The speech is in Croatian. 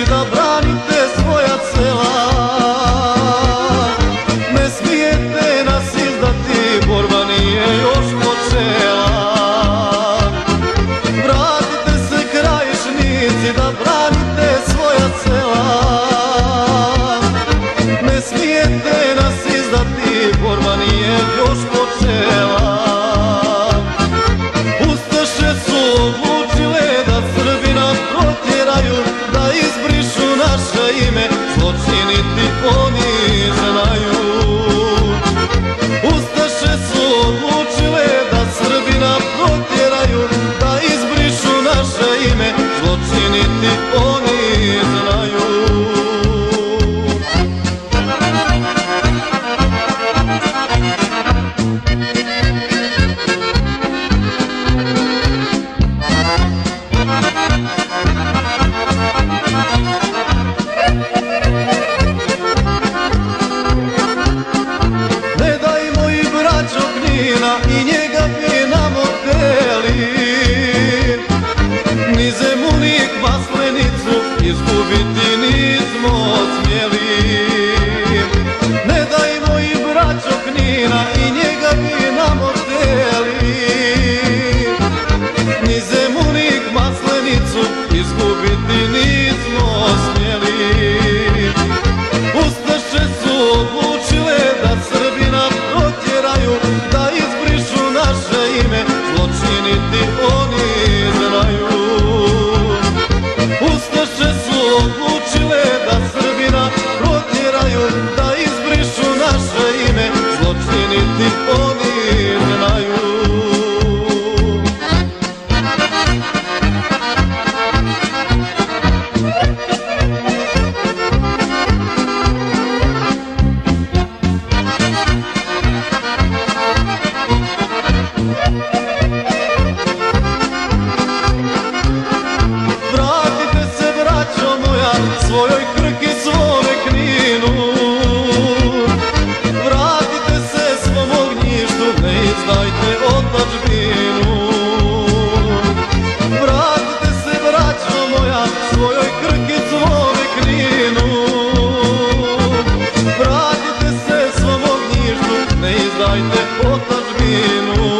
Da branite svoja sela, ne smijete nas izdati, borba nije još počela. Vratite se Krajišnici da branite svoja sela, ne smijete nas izdati, borba nije još počela. Ustaše su odlučile da Srbina protjeraju, da izbrišu naše ime, zločiniti oni znaju. Ustaše su odlučile da Srbina protjeraju, da izbrišu naše ime, zločiniti oni znaju. I njega bi nam oteli, ni Zemunik Maslenicu izgubiti nismo smjeli. Ne dajmo i braćo Knina, i njega bi nam oteli, ni Zemunik Maslenicu izgubiti nismo smjeli. Ustaše su odlučile da Srbina protjeraju, da izbrišu naše ime, zločiniti oni znaju. Ustaše su odlučile da Srbina protjeraju, da izbrišu naše ime, zločiniti oni znaju. Vratite se, braćo moja, svojoj Krki, svome Kninu. Vratite se svom ognjištu, ne izdajte otadžbinu. Vratite se, braćo moja, svojoj Krki, svome Kninu. Vratite se svom ognjištu, ne izdajte otadžbinu.